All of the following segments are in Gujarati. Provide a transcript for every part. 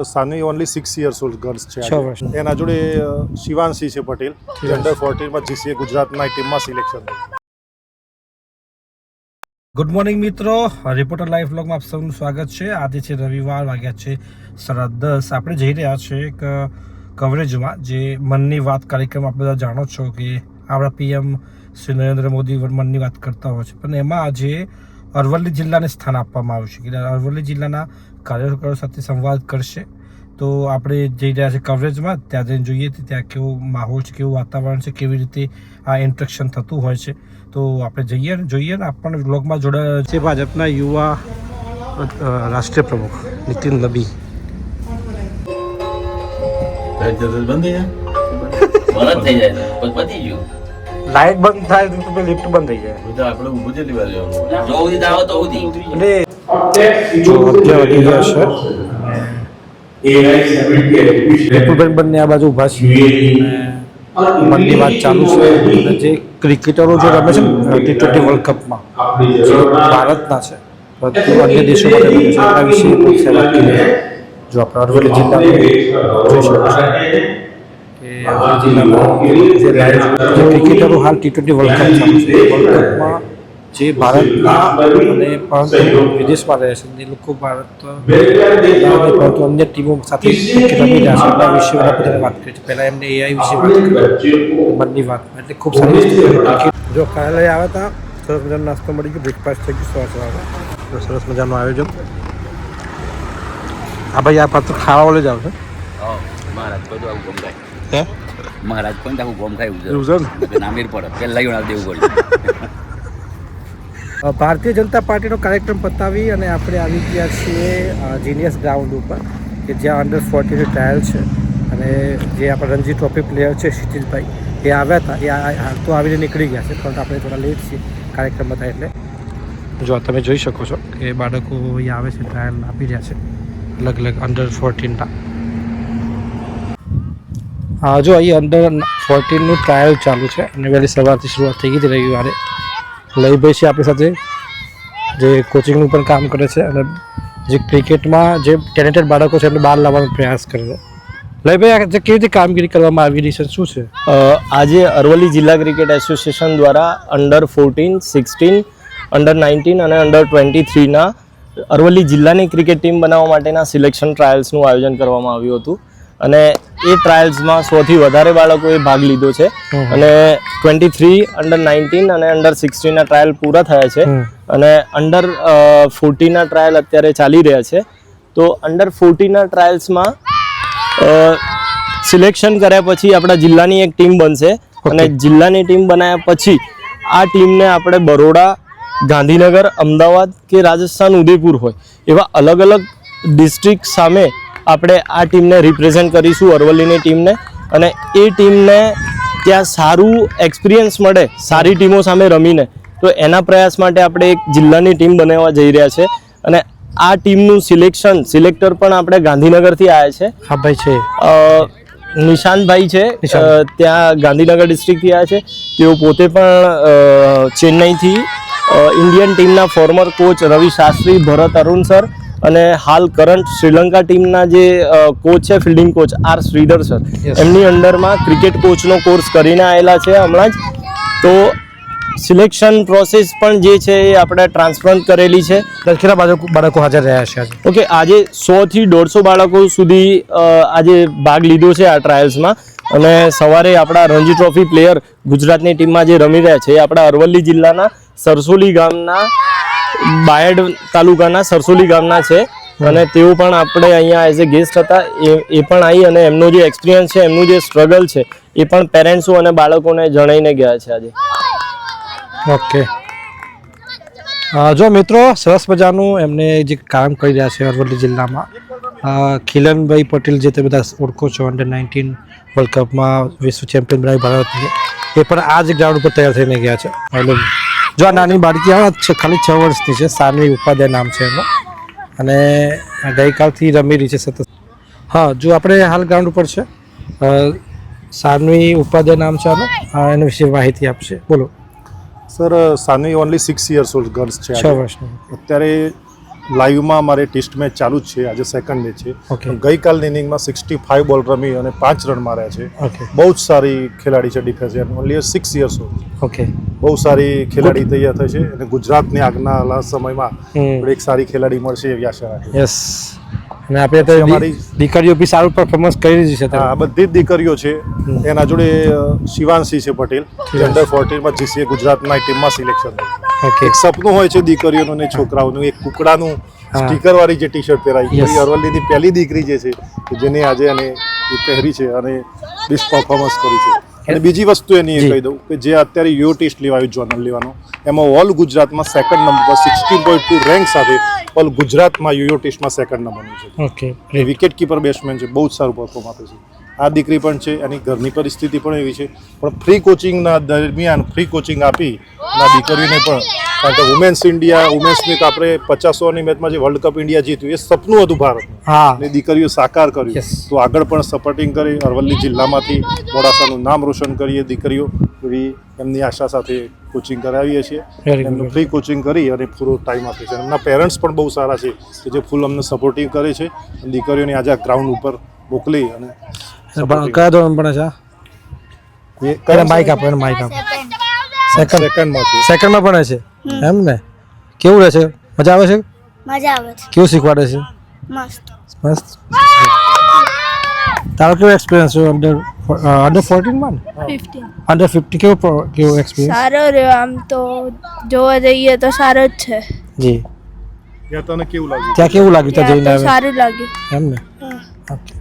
Sanvi only 6 years old girls છે. 6 વર્ષ. એના જોડે શિવાંશી છે પટેલ, જે અંડર 14 માં જીસીએ ગુજરાતના ટીમમાં સિલેક્શન થયું. ગુડ મોર્નિંગ મિત્રો, રિપોર્ટર લાઈવ વ્લોગમાં આપ સૌનું સ્વાગત છે. આજે છે રવિવાર, વાગ્યા છે 10:30. આપણે જઈ રહ્યા છે એક કવરેજમાં, જે મનની વાત કાર્યક્રમ. આપ બધા જાણો છો કે આપણા પીએમ શ્રી નરેન્દ્ર મોદી મનની વાત કરતા હોય છે, પણ એમાં આજે અરવલ્લી જિલ્લાને સ્થાન આપવામાં આવ્યું છે કે અરવલ્લી જિલ્લાના કાર્યકરો સાથે સંવાદ કરશે. તો આપણે જઈ રહ્યા છે કવરેજમાં, ત્યાં જઈને જોઈએ ત્યાં કેવો માહોલ છે, કેવું વાતાવરણ છે, કેવી રીતે આ ઇન્ટરેક્શન થતું હોય છે. તો આપણે જોઈએ ને આપણને વ્લોગમાં જોડાયા છે ભાજપના યુવા રાષ્ટ્રીય પ્રમુખ નીતિન નબી. લાઇટ બંધ થાય તો લિફ્ટ બંધ થઈ જાય. આપણે ઊભું છે લેવા જવાનું. વિપુલભાઈ બંને આ બાજુ ઊભા છે. મનની વાત ચાલુ છે. જે ક્રિકેટરો જે રમે છે T20 વર્લ્ડ કપમાં, જે ભારતના છે પરંતુ અન્ય દેશો માટે રમે છે, એના વિશે વાત કરી. જો આપણે અરવલ્લી જિલ્લામાં જોઈ શકો છો કે અરવલ્લી જિલ્લામાં જે ક્રિકેટરો હાલ T20 વર્લ્ડ કપ ચાલુ છે, વર્લ્ડ કપમાં જે ભારતના અને પરંતુ વિદેશમાં રહે છે, એ લોકો ભારત પરંતુ અન્ય ટીમો સાથે રમી રહ્યા છે, એના વિશે બધાને વાત કરી છે. પહેલાં એમને AI વિશે વાત કરી, મનની વાત, એટલે ખૂબ સારી વસ્તુ. જો કાલે આવ્યા હતા, સરસ મજાનો નાસ્તો મળી ગયો, બ્રેકફાસ્ટ થઈ ગયું, સરસ મજાનું આયોજન. હા ભાઈ, આ પાત્ર ખાવા વાળો જ આવશે. મહારાજ બધું આવું ગમ ખાય. હે મહારાજ પણ આવું ગમ ખાય એવું છે ને? નામીર પડે પહેલા જણાવી દેવું પડે. ભારતીય જનતા પાર્ટીનો કાર્યક્રમ પતાવી અને આપણે આવી ગયા છીએ જીનિયસ ગ્રાઉન્ડ ઉપર, કે જ્યાં અંડર 14 ટ્રાયલ છે. અને જે આપણા રણજી ટ્રોફી પ્લેયર છે ક્ષિતિજભાઈ, એ આવ્યા હતા. એ હાલ તો આવીને નીકળી ગયા છે, પરંતુ આપણે થોડા લેટ છીએ કાર્યક્રમ હતા એટલે. જો તમે જોઈ શકો છો કે બાળકો અહીંયા આવે છે, ટ્રાયલ આપી રહ્યા છે અલગ અલગ અંડર 14ના. જો અહીં અંડર 14નું ટ્રાયલ ચાલુ છે અને વહેલી સવારથી શરૂઆત થઈ ગઈ હતી રવિવારે. લઈભાઈ છે આપણી સાથે, જે કોચિંગનું પણ કામ કરે છે અને જે ક્રિકેટમાં જે ટેલેન્ટેડ બાળકો છે એમને બહાર લાવવાનો પ્રયાસ કરે છે. લઈભાઈ, આજે કેવી રીતે કામગીરી કરવામાં આવી રહી છે, શું છે? આજે અરવલ્લી જિલ્લા ક્રિકેટ એસોસિએશન દ્વારા અંડર 14, 16, અંડર 19 અને અંડર 23ના અરવલ્લી જિલ્લાની ક્રિકેટ ટીમ બનાવવા માટેના સિલેક્શન ટ્રાયલ્સનું આયોજન કરવામાં આવ્યું હતું. અને એ ટ્રાયલ્સમાં 100થી વધારે બાળકોએ ભાગ લીધો છે. અને 23, અંડર 19 અને અંડર 16ના ટ્રાયલ પૂરા થયા છે અને અંડર 14ના ટ્રાયલ અત્યારે ચાલી રહ્યા છે. તો અંડર 14ના ટ્રાયલ્સમાં સિલેક્શન કર્યા પછી આપણા જિલ્લાની એક ટીમ બનશે. અને જિલ્લાની ટીમ બનાવ્યા પછી આ ટીમને આપણે બરોડા, ગાંધીનગર, અમદાવાદ કે રાજસ્થાન, ઉદયપુર હોય એવા અલગ અલગ ડિસ્ટ્રિક્ટ સામે આપણે આ ટીમને રિપ્રેઝેન્ટ કરીશું, અરવલ્લીની ટીમને. અને એ ટીમને ત્યાં સારું એક્સપિરિયન્સ મળે સારી ટીમો સામે રમીને, તો એના પ્રયાસ માટે આપણે એક જિલ્લાની ટીમ બનાવવા જઈ રહ્યા છે. અને આ ટીમનું સિલેક્ટર પણ આપણે ગાંધીનગરથી આવ્યા છે. હા ભાઈ છે, નિશાંતભાઈ છે, ત્યાં ગાંધીનગર ડિસ્ટ્રિક્ટથી આવ્યા છે. તેઓ પોતે પણ ચેન્નઈથી ઇન્ડિયન ટીમના former coach Ravi Shastri, Bharat Arun sir અને હાલ કરંટ શ્રીલંકા ટીમના જે કોચ છે, fielding coach R Sridhar sir, એમની અંડરમાં ક્રિકેટ કોચનો કોર્સ કરીને આવેલા છે હમણાં જ. તો સિલેક્શન પ્રોસેસ પણ જે છે એ આપણે ટ્રાન્સપરન્ટ કરેલી છે. કેટલા બાળકો હાજર રહ્યા છે? ઓકે, આજે 100થી 150 બાળકો સુધી આજે ભાગ લીધો છે આ ટ્રાયલ્સમાં. અને સવારે આપણા રણજી ટ્રોફી પ્લેયર ગુજરાતની ટીમમાં જે રમી રહ્યા છે એ આપણા અરવલ્લી જિલ્લાના સરસોલી ગામના, બાયડ તાલુકાના સરસોલી ગામના છે. અને તેઓ પણ આપણે અહીંયા એઝ એ ગેસ્ટ હતા. એ પણ આવી અને એમનો જે એક્સપિરિયન્સ છે, એમનું જે સ્ટ્રગલ છે એ પણ પેરેન્ટ્સો અને બાળકોને જણાવીને ગયા છે આજે. ઓકે, જો મિત્રો, સરસ મજાનું એમને જે કામ કરી રહ્યા છે અરવલ્લી જિલ્લામાં. ખીલનભાઈ પટેલ, જે તમે બધા ઓળખો છો, અંડર 19 વર્લ્ડ કપમાં વિશ્વ ચેમ્પિયન બનાવી ભારતને, એ પણ આ જ ગ્રાઉન્ડ ઉપર તૈયાર થઈને ગયા છે. જો આ નાની બાળકી આવે છે, ખાલી 6 વર્ષની છે, સાનવી ઉપાધ્યાય નામ છે એનું, અને ગઈકાલથી રમી રહી છે સતત. હા, જો આપણે હાલ ગ્રાઉન્ડ ઉપર છે, સાનવી ઉપાધ્યાય નામ છે આનું, એના વિશે માહિતી આપશે, બોલો. Sir, Sanvi only 6 years old girls છે. 6 વર્ષની. અત્યારે લાઈવમાં અમારે ટેસ્ટ મેચ ચાલુ જ છે, આજે સેકન્ડ મેચ છે. Okay. ગઈકાલની ઇનિંગમાં 65 બોલ રમી અને 5 રન માર્યા છે. ઓકે બહુ જ સારી ખેલાડી છે defence, only 6 years old. Okay બહુ સારી ખેલાડી તૈયાર થઈ છે અને ગુજરાતની આગના સમયમાં હમ. એક સારી ખેલાડી મળશે એવી આશા રાખીએ. યસ અને આપણે તો અમારી- દીકરીઓ બી સારું પરફોર્મન્સ કરી રહી છે આ બધી જ દીકરીઓ છે. એના જોડે શિવાંશી છે પટેલ, અંડર 14 જીસીએ ગુજરાતના ટીમમાં સિલેક્શન થયું. ઓકે એક સપનું હોય છે દીકરીઓનું ને છોકરાઓનું, એક કુકડાનું સ્ટીકર વાળી જે ટી શર્ટ પહેરાઈ, Yes. એ અરવલ્લીની પહેલી દીકરી જે છે કે જેને આજે અને એ પહેરી છે અને બેસ્ટ પરફોર્મન્સ કરી છે. અને બીજી વસ્તુ એની એ જી. કહી દઉં કે જે અત્યારે યુઓ ટેસ્ટ લેવાયું જોનલ લેવાનો, એમાં ઓલ ગુજરાતમાં સેકન્ડ નંબર પર 16.2 રેન્ક સાથે ઓલ ગુજરાતમાં યુઓ ટેસ્ટમાં સેકન્ડ નંબરનું છે. ઓકે એ વિકેટ કીપર બેટ્સમેન છે, બહુ જ સારું પરફોર્મ આપે છે. આ દીકરી પણ છે, એની ઘરની પરિસ્થિતિ પણ એવી છે, પણ ફ્રી કોચિંગના દરમિયાન ફ્રી કોચિંગ આપી આ દીકરીને પણ, કારણ કે વુમેન્સ ઇન્ડિયા વુમેન્સ મીટ આપણે 50-100ની મેચમાં જે વર્લ્ડ કપ ઇન્ડિયા જીત્યું એ સપનું હતું ભારતનું, હા અને દીકરીઓ સાકાર કર્યું. Yes. તો આગળ પણ સપોર્ટિંગ કરી અરવલ્લી જિલ્લામાંથી મોડાસાનું નામ રોશન કરીએ દીકરીઓ એવી એમની આશા સાથે કોચિંગ કરાવીએ છીએ. Very good. એમનું ફ્રી કોચિંગ કરી અને પૂરો ટાઈમ આપે છે. એમના પેરેન્ટ્સ પણ બહુ સારા છે કે જે ફૂલ અમને સપોર્ટિવ કરે છે અને દીકરીઓને આજે આ ગ્રાઉન્ડ ઉપર મોકલી અને કયા ધોરણ ભણે છે એને માઇક આપો, એને માઇક આપો. સેકન્ડ સેકન્ડમાં છે. સેકન્ડમાં ભણે છે એમ ને? કેવું રહે છે? મજા આવે છે? મજા આવે છે. કેવું શીખવાડે છે? મસ્ત. મસ્ત. તારો કેવો એક્સપિરિયન્સ છે અંડર 14 માં? 15. અંડર 15 કેવો એક્સપિરિયન્સ? સારો રહ્યો, આમ તો જોવા જઈએ તો સારો જ છે. જી ત્યાં તને કેવું લાગ્યું? ત્યાં કેવું લાગ્યું ત્યાં ત્યાં જઈને તો આવે સારું લાગ્યું. એમ ને? ઓકે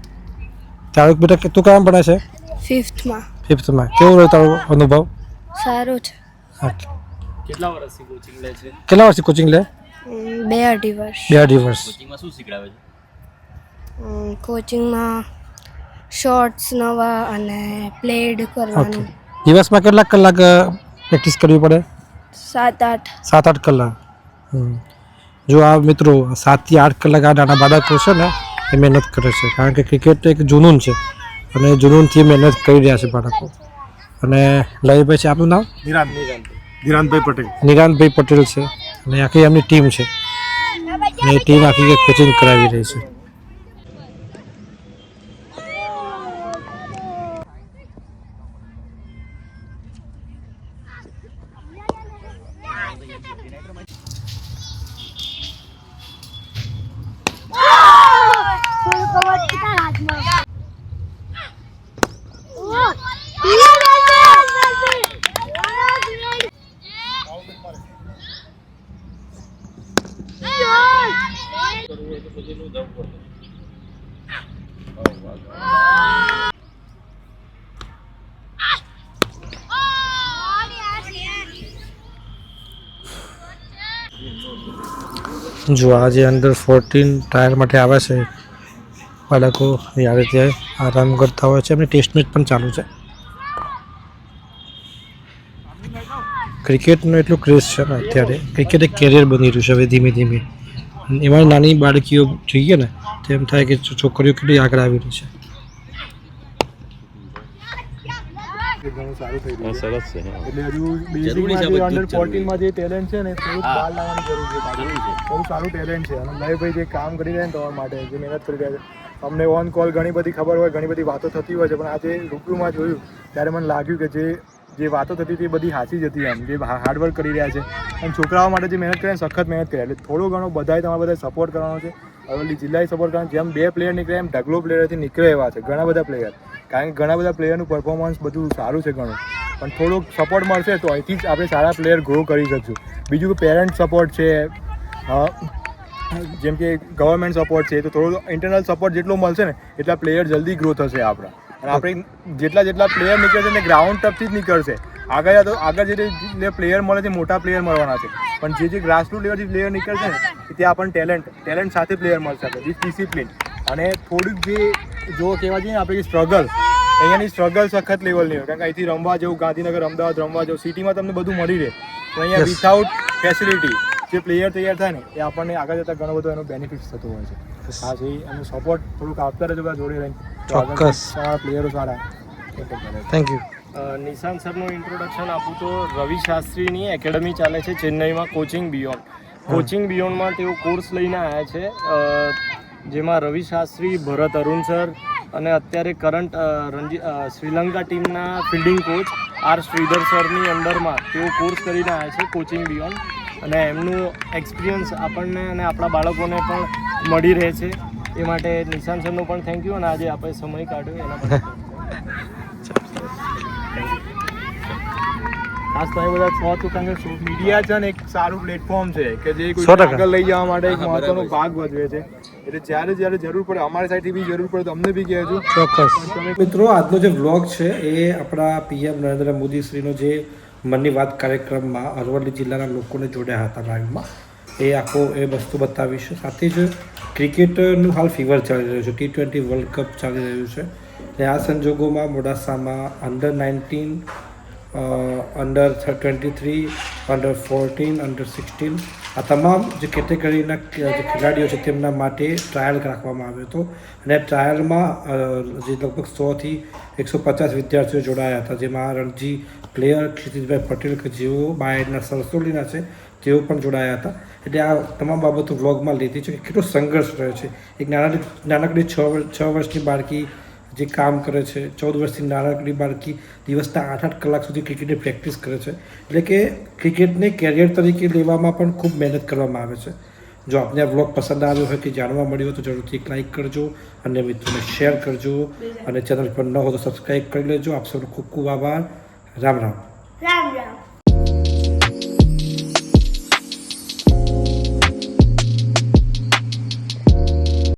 તારો બેટા તું કયા ભણે છે? 5th માં 5th માં. કેવું રહ્યો તારો અનુભવ? સારો છે. ઓકે કેટલા વર્ષથી કોચિંગ લે છે? કેટલા વર્ષથી કોચિંગ લે? 2-2.5 વર્ષ. 2.5 વર્ષ. કોચિંગમાં શું શીખડાવે છે? કોચિંગમાં શોર્ટ્સ નવા અને પ્લેડ ઓકે કરવાનું. દિવસમાં કેટલા કલાક પ્રેક્ટિસ કરવી પડે? 7-8. 7-8 કલાક. જો આ મિત્રો 7 થી 8 કલાક આ નાના બાળકો છે ને એ મહેનત કરે છે, કારણ કે ક્રિકેટ એક જુનૂન છે અને જુનૂનથી મહેનત કરી રહ્યા છે બાળકો. અને લયભાઈ છે આપનું નામ? ધીરાનભાઈ પટેલ. નિરાંતભાઈ પટેલ છે અને આખી એમની ટીમ છે અને એ ટીમ આખી કોચિંગ કરાવી રહી છે. જો આજે અંડર 14 ટ્રાયલ માટે આવે છે બાળકો, એ આ રીતે આરામ કરતા હોય છે. એમની ટેસ્ટ મેચ પણ ચાલુ છે. ક્રિકેટનો એટલું ક્રેઝ છે ને અત્યારે, ક્રિકેટ એક કેરિયર બની રહ્યું છે હવે ધીમે ધીમે. એમાં નાની બાળકીઓ જોઈએ ને તો એમ થાય કે છોકરીઓ કેટલી આગળ આવી રહી છે. ઘણું સારું થઈ રહ્યું સરસ છે. એટલે હજુ જરૂરી છે, બેઝિકમાં જે બધું જ અંડર 14 માં જે ટેલેન્ટ છે ને થોડું બહાર લાવવાની જરૂર છે પાછું. બહુ સારું ટેલેન્ટ છે અને લયભાઈ જે કામ કરી રહ્યા છે ને તમારા માટે, જે મહેનત કરી રહ્યા છે, અમને ઓન કોલ ઘણી બધી ખબર હોય, ઘણી બધી વાતો થતી હોય છે, પણ આજે રૂબરૂમાં જોયું ત્યારે મને લાગ્યું કે જે વાતો થતી હતી એ બધી સાચી જ હતી. એમ જે હાર્ડવર્ક કરી રહ્યા છે અને છોકરાઓ માટે જે મહેનત કરે સખત મહેનત કરે, એટલે થોડો ઘણો બધાએ તમારા બધા સપોર્ટ કરવાનો છે. અરવલ્લી જિલ્લાએ સપોર્ટ કરવાનો. જેમ 2 પ્લેયર નીકળે એમ ઢગલો પ્લેયરથી નીકળે એવા છે ઘણા બધા પ્લેયર, કારણ કે ઘણા બધા પ્લેયરનું પરફોર્મન્સ બધું સારું છે ઘણું, પણ થોડોક સપોર્ટ મળશે તો અહીંથી જ આપણે સારા પ્લેયર ગ્રો કરી શકશું. બીજું કે પેરેન્ટ સપોર્ટ છે, જેમ કે ગવર્મેન્ટ સપોર્ટ છે, તો થોડો ઇન્ટરનલ સપોર્ટ જેટલો મળશે ને એટલા પ્લેયર જલ્દી ગ્રો થશે આપણા. અને આપણે જેટલા પ્લેયર નીકળશે ને ગ્રાઉન્ડ ટપથી જ નીકળશે. આગળ જે પ્લેયર મળે છે મોટા પ્લેયર મળવાના છે, પણ જે ગ્રાસરૂટ લેવલથી પ્લેયર નીકળશે ને ત્યાં આપણને ટેલેન્ટ સાથે પ્લેયર મળશે. આપણે ડિસિપ્લિન અને થોડીક જે જો કહેવા જઈએ ને આપણે સ્ટ્રગલ, અહીંયાની સ્ટ્રગલ સખત લેવલની હોય, કારણ કે અહીંથી રમવા જવું, ગાંધીનગર અમદાવાદ રમવા જવું, સિટીમાં તમને બધું મળી રહે, તો અહીંયા વિથઆઉટ ફેસિલિટી જે પ્લેયર તૈયાર થાય ને એ આપણને આગળ જતાં ઘણો બધો એનો બેનિફિટ્સ થતો હોય છે. હા છે એનું સપોર્ટ થોડુંક આપતા રહેજો બધા જોડે રહીને, ચોક્કસ. સારા પ્લેયરો સારા. Thank you. નિશાંત સરનું ઇન્ટ્રોડક્શન આપું તો રવિ શાસ્ત્રીની એકેડમી ચાલે છે ચેન્નઈમાં, કોચિંગ બિયોન્ડ. કોચિંગ બિયોન્ડમાં તેઓ કોર્સ લઈને આવ્યા છે જેમાં રવિ શાસ્ત્રી, ભરત અરુણ સર અને અત્યારે કરંટ શ્રીલંકા ટીમના ફિલ્ડિંગ કોચ આર શ્રીધર સરની અંડરમાં તેઓ કોર્સ કરીને આવ્યા છે કોચિંગ બિયોન્ડ અને એમનું એક્સપિરિયન્સ આપણને અને આપણા બાળકોને પણ મળી રહે છે એ માટે નિશાન સરનો પણ થેન્ક યુ અને આજે આપણે સમય કાઢ્યો એના માટે ખાસ તો એ બધા છો તો કારણ કે મીડિયા છે ને એક સારું પ્લેટફોર્મ છે કે જે કોઈ 100% આગળ લઈ જવા માટે એક મહત્વનો ભાગ ભજવે છે એટલે જ્યારે જ્યારે જરૂર પડે અમારી સાઈડથી બી જરૂર પડે તો અમને બી કહેજો. ચોક્કસ. મિત્રો, આજનો જે વ્લોગ છે એ આપણા પીએમ નરેન્દ્ર મોદી શ્રીનો જે મનની વાત કાર્યક્રમમાં અરવલ્લી જિલ્લાના લોકોને જોડ્યા હતા લાઈવમાં એ આખો એ વસ્તુ બતાવીશું. સાથે જ ક્રિકેટનું હાલ ફીવર ચાલી રહ્યું છે, T20 વર્લ્ડ કપ ચાલી રહ્યું છે અને આ સંજોગોમાં મોડાસામાં અંડર-19, અંડર-23, અંડર-14, અંડર-16 આ તમામ જે કેટેગરીના જે ખેલાડીઓ છે તેમના માટે ટ્રાયલ રાખવામાં આવ્યો હતો અને ટ્રાયલમાં જે લગભગ 100થી 150 વિદ્યાર્થીઓ જોડાયા હતા, જેમાં રણજી પ્લેયર ક્ષિતિજભાઈ પટેલ કે જેઓ બાયડના સરસોલીના છે તેઓ પણ જોડાયા હતા. એટલે આ તમામ બાબતો વ્લોગમાં લીધી છે કે કેટલો સંઘર્ષ રહ્યો છે. એક નાનકડી 6 વર્ષની બાળકી જે કામ કરે છે, 14 વર્ષની નાનકડી બાળકી દિવસના 8-8 કલાક સુધી ક્રિકેટની પ્રેક્ટિસ કરે છે. એટલે કે ક્રિકેટને કેરિયર તરીકે લેવામાં પણ ખૂબ મહેનત કરવામાં આવે છે. જો આપને આ વ્લોગ પસંદ આવ્યો હોય કે જાણવા મળ્યું હોય તો જરૂરથી એક લાઇક કરજો અને મિત્રોને શેર કરજો અને ચેનલ પર ન હો તો સબસ્ક્રાઈબ કરી લેજો. આપ સૌનો ખૂબ ખૂબ આભાર. રામ રામ.